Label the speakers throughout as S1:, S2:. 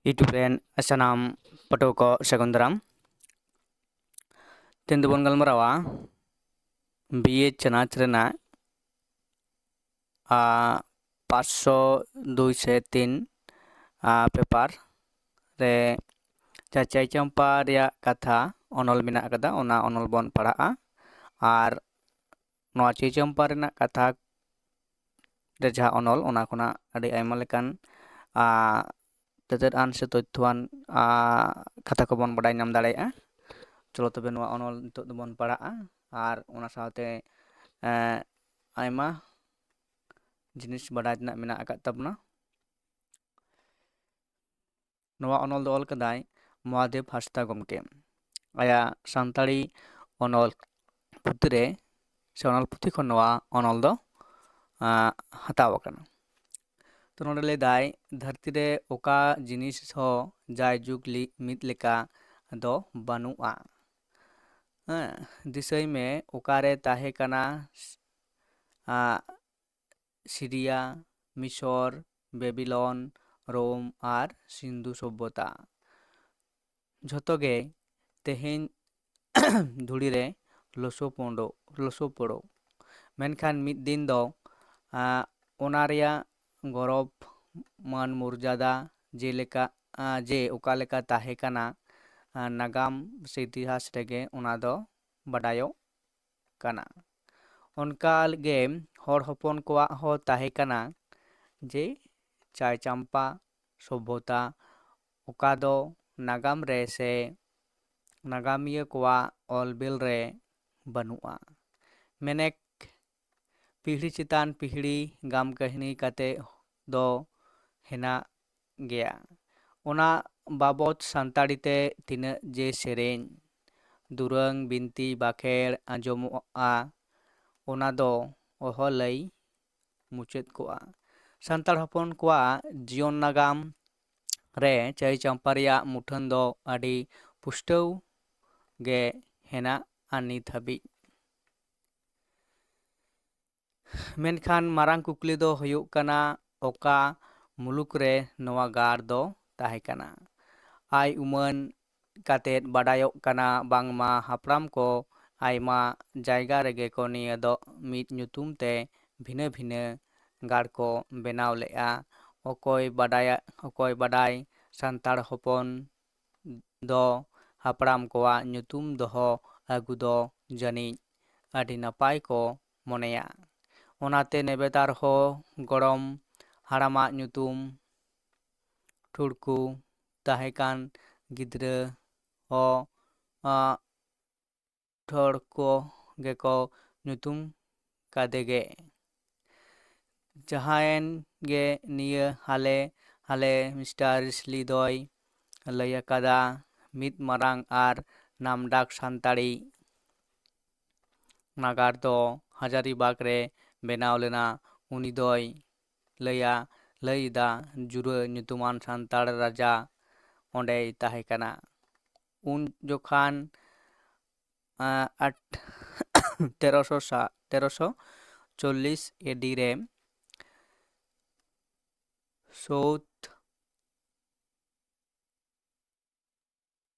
S1: YouTube rain सानाम पटो को सगुन दाराम तेन दोबन गलमारावा बीए चनाच रेना 502 से 3 पेपर रे चाचाई चंपा रिया कथा अनल मेना कदा ओना अनल बन पढ़ा और नोआ चाचाई चंपा रेना कथा रे जहाँ अनल ओना खुना अड़ी आयमा लेकान तेतेर आन से तथ्यवान कथा को बन बड़ाई नाम दाड़ेया। चलो तबे नोआ अनल नितोग दो बन पढ़ा और ओना साथे आयमा जिनिस बड़ाई तना मेना अकाद तबना। नोआ अनल दो ऑल कदाई महादेव हांसदा गमके आया सानताड़ी अनल पुतरे से अनल पुथी खन नोआ अनल दो हताव आकाना। तो नोडे ले दाई धरती रे ओका जिनिस हो जाय जुग मित लेका दो बानुआ दिसई में ओकारे ताहे काना सीरिया मिसर बेबीलोन रोम और सिंधु सभ्यता झोतोगे तेहेन धुड़ी रे लसो पड़ो मेनखान मिद दिन दो ओना रिया गौरव मान मर्यादा जेलेका जे ओका लेका ताहे काना नागाम से इतिहास रेगे ओना दो बडायो काना। उनका गे हर हपन कोआ हो ताहे काना जे चाय चंपा सभ्यता ओका दो नागाम रे से नागामिया कोआ ऑलबिल रे बनुआ मेनेक पीढ़ी चितान पीढ़ी गाम कहनी काते दो हेना गया ओना बाबत सानताड़ी ते तीना जे सेरेन दुरंग बिनती बाखेड़ आंजोमोआ ओना दो ओहो लई मुचाद कोआ सानताड़ हपन कोआ जीवन नागाम रे चाय चंपा रिया मुठन दो आड़ी पुष्टव गे हेना नित हाबी। मेनखान मारांग कुकली दो हुयुग काना ओका मुलुक रे नोआ गार दो ताहे काना आय उमन कातेद बाडायोग काना बांगमा हापराम को आयमा जायगा रेगे को निया दो मित ᱧᱩᱛᱩᱢ ते भिने भिने गार को बेनाव लेआ ओकोय बाडाय सानताड़ हपन दो हापराम कोआ ᱧᱩᱛᱩᱢ दोहो आगु दो जानी आड़ी नापाय को मोनेया ओनाते नेबेदार हो गड़म हाड़ामा ᱧᱩᱛᱩᱢ ठुड़कू ताहेकान गिद्रा हो ठोड़को गेको ᱧᱩᱛᱩᱢ कादेगे जहायन गे निया हाले मिस्टर रिसली दोय लया कादा मित मारांग आर नामडाक सानताड़ी नागार दो हजारीबाग रे बेनाव लेना उनी दोय लईदा जुरा ᱧᱩᱛᱩमान सानताड़ राजा ओंडे ताहे काना उन जोखान 1340 एडी रे सौद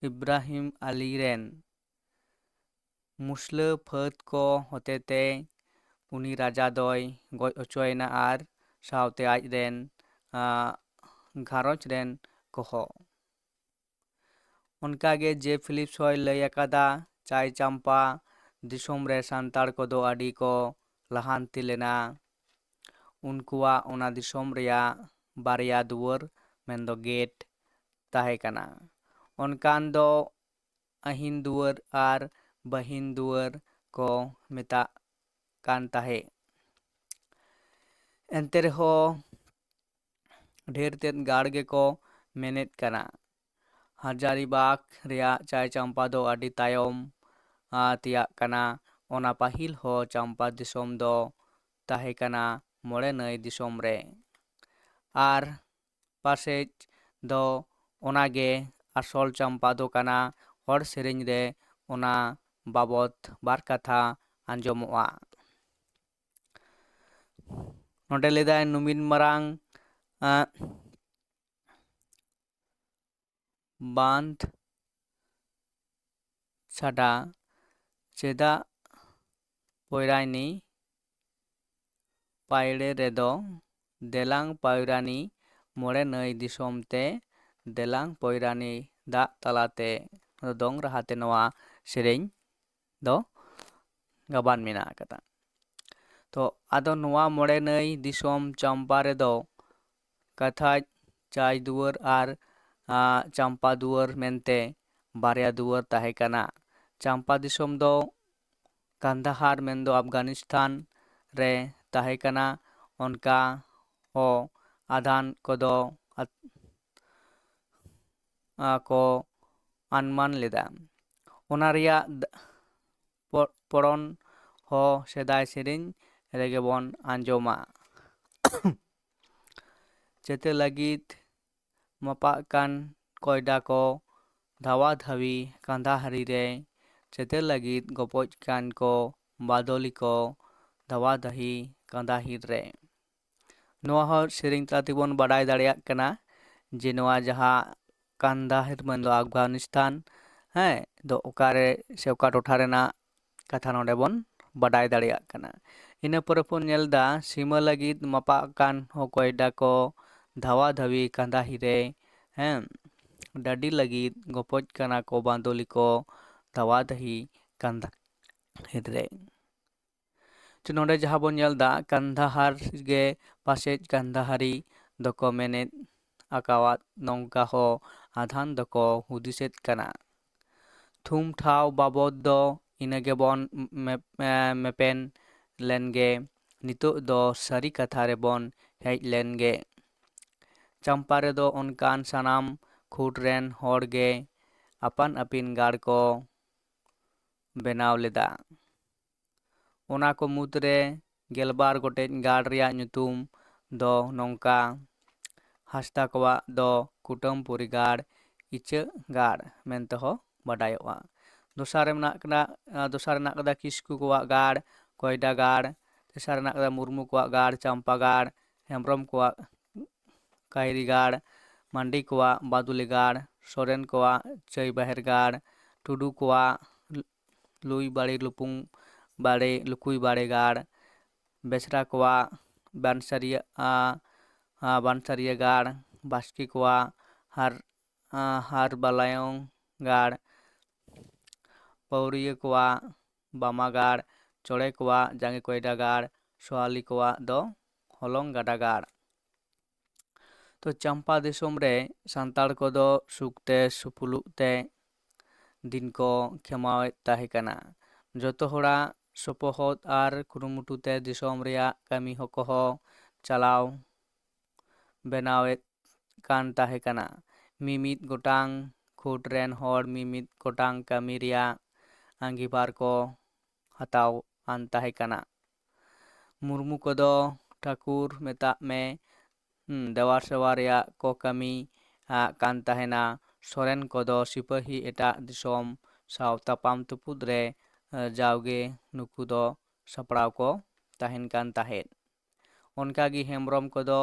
S1: इब्राहिम अली रेन मुसला फाद को होतेते उनी राजा दोय गज अचोयना आर सावते आज रेन घारोच रेन कहो उनकागे जे फिलिप्स होय लय अकादा चाय चंपा दिसोम रे सानताड़ को दो आड़ी को लहानती लेना उनकुआ ओना दिसोम रिया बारिया दुआर मेनदो गेट ताहे काना उनकान दो अहिन दुआर आर बहिन दुआर को मेता कान ताहे एंते रहो ढेर तेद गाड़ गे को मेनेत काना हजारीबाग रिया चाय चंपा दो आड़ी तायम तिया काना ओना पाहिल हो चंपा दिसोम दो ताहे काना मोड़े नई दिसोम रे आर पासेज दो ओनागे आसल चंपा दो काना हर सेरेंज रे ओना बाबत बार कथा आंजोमोआ नोडे लेदा नुमिन मारांग बांध छाड़ा चेदाग पौरानी पायड़े रेदो देलांग पौरानी मोड़े नई दिसोम ते देलांग पौरानी दाग तलाते दोंग राहाते नवा सेरेñ दो गाबान मेना कता। तो आदो नवा मोड़े नई दिसोम चंपा रेदो कथा चाय दुआर आर चंपा दुआर मेनते बारया दुआर ताहे कना। चंपा दिसोम दो कंधाहार मेन दो अफगानिस्तान रे ताहे कना। उनका हो आधान कोदो को अनुमान लेदा। ओना रिया पड़न हो सेदाय सेरेñ रेगे बन आंजोमा। चेते लगित मापा कान कोयडा को धावा धावी कंधाहारी रे चेते लगित गपच कान को बादोली को धावा धाही कंधाहिर रे। नोआ हो सेरेñ तातिबन बाडाय दाड़ेयाग कना जे नोआ जहाँ कंधाहिर मन दो अफगानिस्तान हैं दो ओकारे से ओका टोठा रेना कथा नोडे बन बाडाय दाड़ेयाग कना। इना पोरे बन नेलदा सीमा लगित मापा कान हो कोयडा को धावा धावी कंधाही रे हैं डाडी लगित गपच काना को बांदोली को धावा धाही कंधाहिर रे। तो नोडे जहाँ बन नेलदा कंधाहार गे पासेज कंधाहारी दको मेनेत आकावात नौका हो आधान दको हुदिसेत कना। थुम ठाव बाबद दो इनगे बन मेपेन लेनगे नितो दो सारी कथा रे बन हेज लेनगे। चंपा रे दो उनकान सनाम खुट रेन होड़ गे अपन अपिन गाड़ को बेनाव लेदा। ओना को मुद्रे गेलबार गोटेज गाड़ रिया ᱧᱩᱛᱩᱢ दो नौका हासदा कोवा दो कुटुमपुरी गाड़ इचाक गाड़ मेनते हो बाडायोआ। दोसार मेनाग कदा किस्कु कोवा गाड़ कोयडा गाड़। तेसार मेनाग कदा मुर्मू कोवा गाड़ चंपा गाड़। हेम्ब्रम कोवा काहिरी गाड़। मांडी कोवा बादुली गाड़। सोरेन कोवा चई बाहेर गाड़। टुडू कोवा लुई बाड़ी लुपुंग बाड़े लुकुई बाड़े गाड़। बेसरा कोवा बानसारिया गाड़। बास्की कोवा हार बालायों गाड़। पौरिया कोवा बामा गाड़। चोड़े कोवा जांगे कोयडा गाड़। सोहाली कोवा दो हलोंग गाडा गाड़। तो चंपा दिसोम रे सांताड़ को दो सुखते सुपुलुते दिन को खेमावेत ताहे कना। जोतो होड़ा सोपोहोद आर कुरुमुटुते दिसोम रिया कामी होको हो चलाव बेनावेत कान ताहे कना। मिमित गोटांग खुट रेन होड़ मिमित गोटांग कामी रिया आंगिबार को हताव आन ताहे कना। मुर्मू को दो ठाकुर मेताब में देवार सेवा रिया को कामी कान ताहेना। सोरेन को दो सिपाही एटा दिसोम साव तापाम तुपुद रे जावगे नुकु दो सपड़ाव को ताहेन कान ताहेन। उनकागी हेम्ब्रम को दो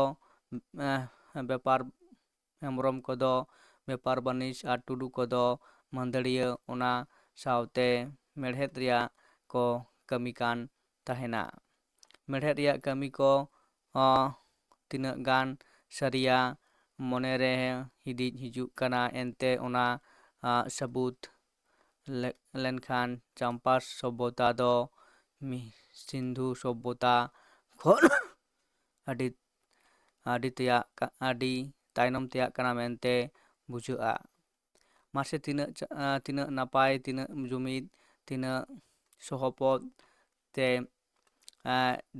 S1: बेपार बानिज आर टुडू को दो मंदड़िया ओना सावते मेढ़ेत रिया को कामी कान ताहेना। मेढ़ेत रिया कामी को तिनाग गान सरिया मोने रे हिदिज हिजुग कना एनते ओना सबूत लेनखान चंपा सभ्यता दो सिंधु सभ्यता खन आडी तायनम तेयाग कना मेनते बुझुआ। मासे तिनाग नापाय तिनाग जुमिद तिनाग सोहपद ते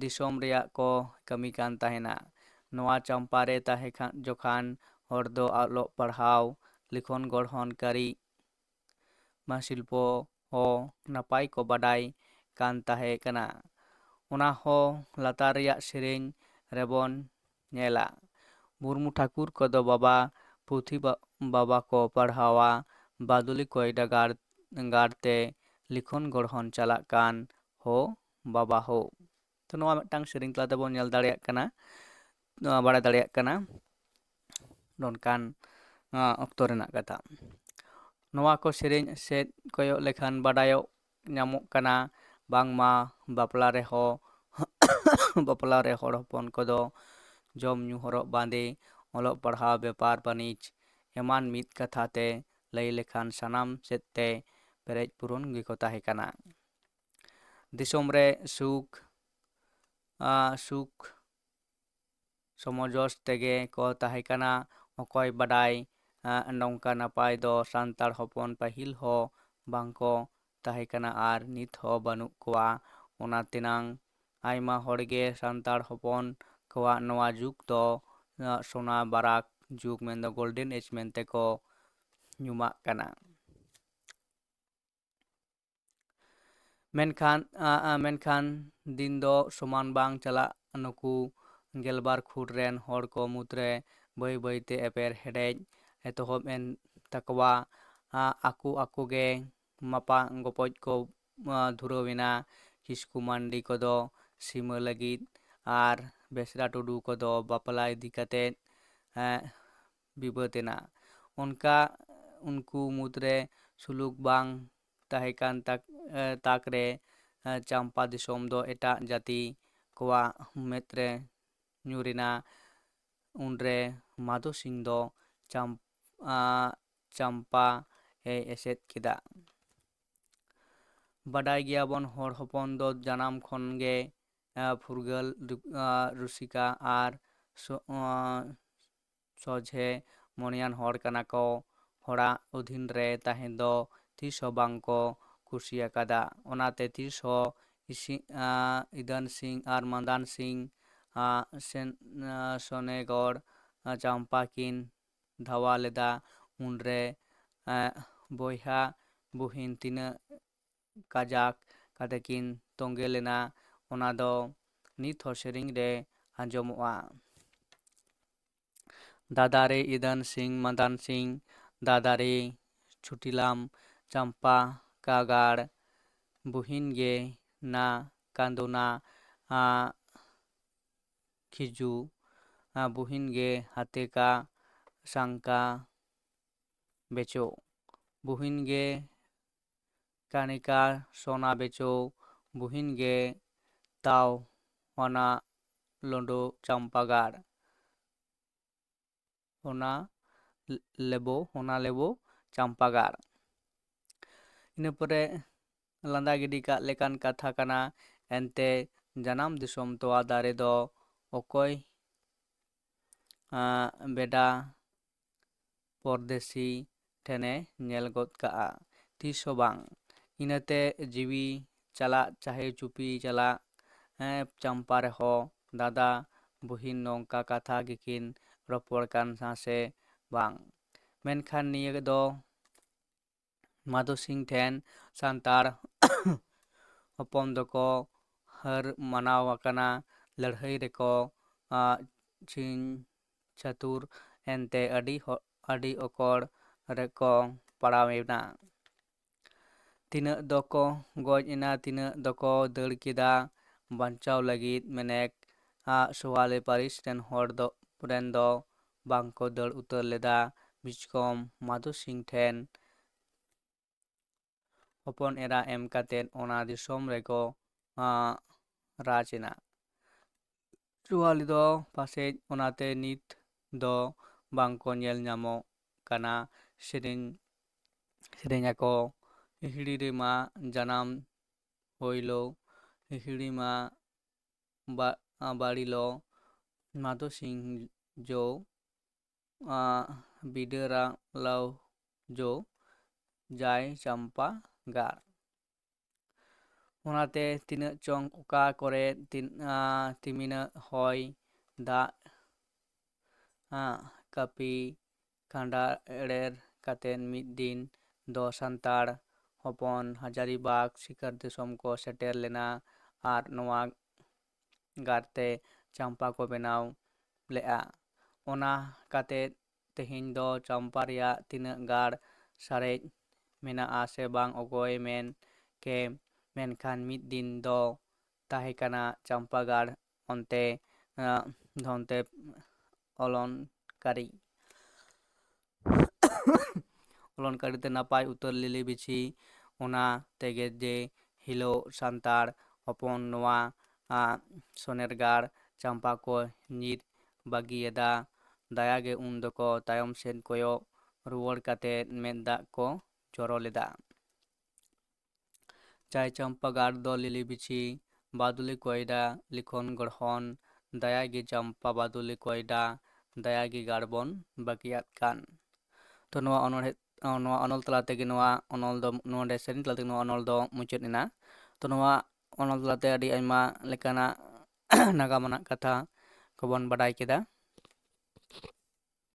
S1: दिसोम रिया को कामी कान ताहेना। नोआ चंपा रे ताहे जोखान हर दो आलो पढ़ाव लिखन गढ़हन कारी शिल्पो हो नापाय को बाडाय कान ताहे कना। ओना हो लातार रिया सेरेñ रेबन नेला। मुर्मू ठाकुर को दो बाबा पुथी बाबा को पढ़ावा बादुली कोयडा गाड़ते लिखन गढ़हन चलाक कान हो बाबा हो। तो नोआ मिदटांग सेरेñ तलाते बन नेल दाड़ेयाग कना बाड़ाय दाड़ेयाग कना नोनकान ᱚᱠᱛᱚ ᱨᱮᱱᱟᱜ ᱠᱟᱛᱷᱟ। ᱱᱚᱣᱟ ᱠᱚ ᱥᱮᱨᱮᱧ ᱥᱮᱫ ᱠᱚᱭᱚᱜ ᱞᱮᱠᱷᱟᱱ ᱵᱟᱰᱟᱭᱚᱜ ᱧᱟᱢᱚᱜ ᱠᱟᱱᱟ ᱵᱟᱝᱢᱟ ᱵᱟᱯᱞᱟ ᱨᱮᱦᱚᱸ ᱵᱟᱯᱞᱟ ᱨᱮ ᱦᱚᱲ ᱦᱚᱯᱚᱱ ᱠᱚᱫᱚ ᱡᱚᱢ ᱧᱩ ᱦᱚᱨᱚᱜ ᱵᱟᱸᱫᱮ ᱚᱞᱚᱜ ᱯᱟᱲᱦᱟᱣ ᱵᱮᱯᱟᱨ ᱵᱟᱹᱱᱤᱡᱽ ᱮᱢᱟᱱ ᱢᱤᱫ ᱠᱟᱛᱷᱟ ᱛᱮ ᱞᱟᱹᱭ ᱞᱮᱠᱷᱟᱱ ᱥᱟᱱᱟᱢ ᱥᱮᱫ ᱛᱮ ᱯᱮᱨᱮᱡ ᱯᱩᱨᱚᱱ ᱜᱮᱠᱚ ᱛᱟᱦᱮᱸ ᱠᱟᱱᱟ। ᱫᱤᱥᱚᱢ ᱨᱮ ᱥᱩᱠ ᱥᱚᱢᱚᱡᱚᱥ ᱛᱮᱜᱮ ᱠᱚ ᱛᱟᱦᱮᱸ ᱠᱟᱱᱟ। ᱚᱠᱚᱭ ᱵᱟᱰᱟᱭ ᱱᱚᱝᱠᱟ ᱱᱟᱯᱟᱭ ᱫᱚ ᱥᱟᱱᱛᱟᱲ ᱦᱚᱯᱚᱱ ᱯᱟᱹᱦᱤᱞ ᱦᱚᱸ ᱵᱟᱝᱠᱚ ᱛᱟᱦᱮᱸ ᱠᱟᱱᱟ ᱟᱨ ᱱᱤᱛ ᱦᱚᱸ ᱵᱟᱹᱱᱩᱜ ᱠᱚᱣᱟ। ᱚᱱᱟ ᱛᱮᱱᱟᱝ ᱟᱭᱢᱟ ᱦᱚᱲᱜᱮ ᱥᱟᱱᱛᱟᱲ ᱦᱚᱯᱚᱱ ᱠᱚᱣᱟᱜ ᱱᱚᱣᱟ ᱡᱩᱜᱽ ᱫᱚ ᱥᱳᱱᱟ ᱵᱟᱨᱟᱠ ᱡᱩᱜᱽ ᱢᱮᱱᱫᱚ ᱜᱳल्ᱰᱮᱱ ᱮᱡ ᱢᱮᱱᱛᱮᱠᱚ ᱧᱩᱢᱟᱜ ᱠᱟᱱᱟ। ᱢᱮᱱᱠᱷᱟᱱ ᱫᱤᱱ ᱫᱚ ᱥᱚᱢᱟᱱ ᱵᱟᱝ ᱪᱟᱞᱟᱜ ᱱᱩᱠᱩ ᱜᱮᱞᱵᱟᱨ ᱠᱷᱩᱨ ᱨᱮᱱ ᱦᱚᱲ ko ᱢᱩᱫᱽᱨᱮ ᱵᱟᱹᱭ ᱵᱟᱹᱭᱛᱮ ᱮᱯᱮᱨ ᱦᱮᱰᱮᱡ ᱮᱛᱚᱦᱚᱵ ᱮᱱ ᱛᱟᱠᱚᱣᱟ। ᱟᱠᱚ ᱜᱮ ᱢᱟᱯᱟ ᱜᱚᱯᱚᱡ ᱠᱚ ᱫᱷᱩᱨᱟᱹᱣᱮᱱᱟ। ᱠᱤᱥᱠᱩ ᱢᱟᱱᱰᱤ ᱠᱚᱫᱚ ᱥᱤᱢᱟᱹ ᱞᱟᱹᱜᱤᱫ ᱟᱨ ᱵᱮᱥᱨᱟ ᱴᱩᱰᱩ ᱠᱚᱫᱚ ᱵᱟᱯᱞᱟ ᱤᱫᱤ ᱠᱟᱛᱮᱫ ᱵᱤᱵᱟᱹᱫ ᱮᱱᱟ। ᱚᱱᱠᱟ ᱩᱱᱠᱩ ᱢᱩᱫᱽᱨᱮ ᱥᱩᱞᱩᱠ ᱵᱟᱝ ᱛᱟᱦᱮᱸ ᱠᱟᱱ ᱛᱟᱠ ᱨᱮ ᱪᱟᱢᱯᱟ ᱫᱤᱥᱚᱢ ᱫᱚ ᱮᱴᱟᱜ ᱡᱟᱹᱛᱤ ᱠᱚᱣᱟᱜ ᱢᱮᱫ ᱨᱮ ᱧᱩᱨᱮᱱᱟ। ᱩᱱᱨᱮ ᱢᱟᱫᱷᱳ ᱥᱤᱝ ᱫᱚ ᱪᱟᱢᱯᱟ ᱮᱥᱮᱫ ᱠᱮᱫᱟ। ᱵᱟᱰᱟᱭ ᱜᱮᱭᱟᱵᱚᱱ ᱦᱚᱲ ᱦᱚᱯᱚᱱ ᱫᱚ ᱡᱟᱱᱟᱢ ᱠᱷᱚᱱ ᱜᱮ ᱯᱷᱩᱨᱜᱟᱹᱞ ᱨᱩᱥᱤᱠᱟ ᱟᱨ ᱥᱚᱡᱷᱮ ᱢᱚᱱᱮᱭᱟᱱ ᱦᱚᱲ ᱠᱟᱱᱟ ᱠᱚ। ᱦᱚᱲᱟᱜ ᱚᱫᱷᱤᱱ ᱨᱮ ᱛᱟᱦᱮᱸ ᱫᱚ ᱛᱤᱥ ᱦᱚᱸ ᱵᱟᱝ ᱠᱚ ᱠᱩᱥᱤ ᱟᱠᱟᱫᱟ। ᱚᱱᱟᱛᱮ ᱛᱤᱥ ᱦᱚᱸ ᱤᱫᱟᱹᱱ ᱥᱤᱝ ᱟᱨ ᱢᱟᱸᱫᱟᱱ ᱥᱤᱝ ᱥᱚᱱᱮᱜᱚᱲ ᱪᱟᱢᱯᱟ ᱠᱤᱱ ᱫᱷᱟᱣᱟ ᱞᱮᱫᱟ। ᱩᱱᱨᱮ ᱵᱚᱭᱦᱟ ᱵᱩᱦᱤᱱ ᱛᱤᱱᱟᱹᱜ ᱠᱟᱡᱟᱠ ᱠᱟᱛᱮ ᱠᱤᱱ ᱛᱚᱸᱜᱮ ᱞᱮᱱᱟ ᱚᱱᱟ ᱫᱚ ᱱᱤᱛ ᱦᱚᱸ ᱥᱮᱨᱮᱧ ᱨᱮ ᱟᱸᱡᱚᱢᱚᱜᱼᱟ। दादारे इदन सिंह मदन सिंह दादारे छुटिलाम चंपा कागाड़ बुहिन गे ना कांदोना खिजू बुहिन गे हाथे का शंका बेचो बुहिन गे कानिका सोना बेचो बुहिन गे ताव होना लोंडो चंपागाड़ होना लेबो चंपागाड़। ᱤᱱᱟᱹ ᱯᱚᱨᱮ ᱞᱟᱸᱫᱟ ᱜᱤᱰᱤ ᱠᱟᱜ ᱞᱮᱠᱟᱱ ᱠᱟᱛᱷᱟ ᱠᱟᱱᱟ। ᱮᱱᱛᱮ ᱡᱟᱱᱟᱢ ᱫᱤᱥᱚᱢ ᱛᱚᱣᱟ ᱫᱟᱨᱮ ᱫᱚ ᱚᱠᱚᱭ ᱵᱮᱰᱟ ᱯᱚᱨᱫᱮᱥᱤ ᱴᱷᱮᱱᱮ ᱧᱮᱞ ᱜᱚᱫ ᱠᱟᱜᱼᱟ ᱛᱤᱥ ᱦᱚᱸ ᱵᱟᱝ। ᱤᱱᱟᱹᱛᱮ ᱡᱤᱣᱤ ᱪᱟᱞᱟᱜ ᱪᱟᱦᱮ ᱪᱩᱯᱤ ᱪᱟᱞᱟᱜ ᱪᱟᱢᱯᱟ ᱨᱮᱦᱚᱸ ᱫᱟᱫᱟ ᱵᱩᱦᱤᱱ ᱱᱚᱝᱠᱟ ᱠᱟᱛᱷᱟ ᱜᱮᱠᱤᱱ ᱨᱚᱯᱚᱲ ᱠᱟᱱᱟ ᱥᱮ ᱵᱟᱝ। ᱢᱮᱱᱠᱷᱟᱱ ᱱᱤᱭᱟᱹ ᱫᱚ ᱢᱟᱫᱷᱳ ᱥᱤᱝ ᱴᱷᱮᱱ ᱥᱟᱱᱛᱟᱲ ᱦᱚᱯᱚᱱ ᱫᱚᱠᱚ ᱦᱟᱨ ᱢᱟᱱᱟᱣ ᱟᱠᱟᱱᱟ। ᱞᱟᱹᱲᱦᱟᱹᱭ ᱨᱮᱠᱚ ᱪᱷᱤᱝ ᱪᱷᱟᱹᱛᱩᱨ ᱮᱱᱛᱮ ᱟᱹᱰᱤ ᱚᱠᱚᱲ ᱨᱮᱠᱚ ᱯᱟᱲᱟᱣᱮᱱᱟ। ᱛᱤᱱᱟᱹᱜ ᱫᱚᱠᱚ ᱜᱚᱡ ᱮᱱᱟ ᱛᱤᱱᱟᱹᱜ ᱫᱚᱠᱚ ᱫᱟᱹᱲ ᱠᱮᱫᱟ ᱵᱟᱧᱪᱟᱣ ᱞᱟᱹᱜᱤᱫ ᱢᱮᱱᱮᱠ ᱥᱳᱣᱟᱞᱮ ᱯᱟᱹᱨᱤᱥ ᱨᱮᱱ ᱦᱚᱲ ᱫᱚ ᱵᱟᱝᱠᱚ ᱫᱟᱹᱲ ᱩᱛᱟᱹᱨ ᱞᱮᱫᱟ। ᱵᱤᱪᱠᱚᱢ ᱢᱟᱫᱷᱳ ᱥᱤᱝ ᱴᱷᱮᱱ ᱦᱚᱯᱚᱱ ᱮᱨᱟ ᱮᱢ ᱠᱟᱛᱮᱫ ᱚᱱᱟ ᱫᱤᱥᱚᱢ ᱨᱮᱠᱚ ᱨᱟᱡᱽ ᱮᱱᱟ। ᱥᱳᱣᱟᱞᱤ ᱫᱚ ᱯᱟᱥᱮᱡ ᱚᱱᱟᱛᱮ ᱱᱤᱛ ᱫᱚ ᱵᱟᱝᱠᱚ ᱧᱮᱞ ᱧᱟᱢᱚᱜ ᱠᱟᱱᱟ। ᱥᱮᱨᱮᱧ ᱟᱠᱚ हिड़ी रेमा जनाम होइलो हिड़ी मा बाड़ीलो माधो सिंह जो बिडरा लाव जो जाय चंपा गाड़। ᱚᱱᱟᱛᱮ ᱛᱤᱱᱟᱹᱜ ᱪᱚᱝ ᱚᱠᱟ ᱠᱚᱨᱮ ᱛᱤᱢᱤᱱᱟᱹᱜ ᱦᱚᱭ ᱫᱟᱜ ᱠᱟᱹᱯᱤ ᱠᱷᱟᱸᱰᱟ ᱮᱲᱮᱨ ᱠᱟᱛᱮᱫ ᱢᱤᱫ ᱫᱤᱱ ᱫᱚ ᱥᱟᱱᱛᱟᱲ ᱦᱚᱯᱚᱱ ᱦᱟᱡᱟᱨᱤᱵᱟᱜᱽ ᱥᱤᱠᱟᱨ ᱫᱤᱥᱚᱢ ᱠᱚ ᱥᱮᱴᱮᱨ ᱞᱮᱱᱟ ᱟᱨ ᱱᱚᱣᱟ ᱜᱟᱲᱛᱮ ᱪᱟᱢᱯᱟ ᱠᱚ ᱵᱮᱱᱟᱣ ᱞᱮᱜᱼᱟ। ᱚᱱᱟ ᱠᱟᱛᱮᱫ ᱛᱮᱦᱮᱧ ᱫᱚ ᱪᱟᱢᱯᱟ ᱨᱮᱭᱟᱜ ᱛᱤᱱᱟᱹᱜ ᱜᱟᱲ ᱥᱟᱨᱮᱡ ᱢᱮᱱᱟᱜᱼᱟ ᱥᱮ ᱵᱟᱝ ᱚᱠᱚᱭ ᱢᱮᱱ ᱠᱮ ᱢᱮᱱᱠᱷᱟᱱ ᱢᱤᱫ ᱫᱤᱱ ᱫᱚ ᱛᱟᱦᱮᱸ ᱠᱟᱱᱟ ᱪᱟᱢᱯᱟ ᱜᱟᱲ ᱚᱱᱛᱮ ᱫᱷᱚᱱᱛᱮ ᱚᱞᱚᱝᱠᱟᱨᱤ। ᱚᱞᱚᱱ ᱠᱟᱹᱨᱤᱛᱮ ᱱᱟᱯᱟᱭ ᱩᱛᱟᱹᱨ ᱞᱤᱞᱤ ᱵᱤᱪᱷᱤ ᱚᱱᱟ ᱛᱮᱜᱮ ᱡᱮ ᱦᱤᱞᱳᱜ ᱥᱟᱱᱛᱟᱲ ᱦᱚᱯᱚᱱ ᱱᱚᱣᱟ ᱥᱚᱱᱮᱨ ᱜᱟᱲ ᱪᱟᱢᱯᱟ ᱠᱚ ᱧᱤᱨ ᱵᱟᱹᱜᱤᱭᱟᱫᱟ, ᱫᱟᱭᱟᱜᱮ ᱩᱱ ᱫᱚᱠᱚ ᱛᱟᱭᱚᱢ ᱥᱮᱫ ᱠᱚᱭᱚᱜ ᱨᱩᱣᱟᱹᱲ ᱠᱟᱛᱮᱫ ᱢᱮᱫ ᱫᱟᱜ ᱠᱚ ᱡᱚᱨᱚ ᱞᱮᱫᱟ᱾ চাই চম্পা গাড় দ লিলি বিছি বাদুলি কয়ডা লিখন গড়হন ᱫᱟᱭᱟᱜᱮ ᱪᱟᱢᱯᱟ ᱵᱟᱫᱩᱞᱤ ᱠᱚᱭᱰᱟ ᱫᱟᱭᱟᱜᱮ ᱜᱟᱲᱵᱚᱱ ᱵᱟᱹᱜᱤᱭᱟᱫ ᱠᱟᱱ᱾ ᱛᱚ ᱱᱚᱣᱟ ᱚᱱᱚᱞ ᱛᱟᱞᱟ ᱛᱮᱜᱮ ᱱᱚᱣᱟ ᱚᱱᱚᱞ ᱫᱚ ᱱᱚᱰᱮ ᱥᱮᱨᱮᱧ ᱛᱟᱞᱟ ᱛᱮᱜᱮ ᱱᱚᱣᱟ ᱚᱱᱚᱞ ᱫᱚ ᱢᱩᱪᱟᱹᱫ ᱮᱱᱟ᱾ ᱛᱚ ᱱᱚᱣᱟ ᱚᱱᱚᱞ ᱛᱟᱞᱟᱛᱮ ᱟᱹᱰᱤ ᱟᱭᱢᱟ ᱞᱮᱠᱟᱱᱟᱜ ᱱᱟᱜᱟᱢ ᱟᱱᱟᱜ ᱠᱟᱛᱷᱟ ᱠᱚᱵᱚᱱ ᱵᱟᱰᱟᱭ ᱠᱮᱫᱟ᱾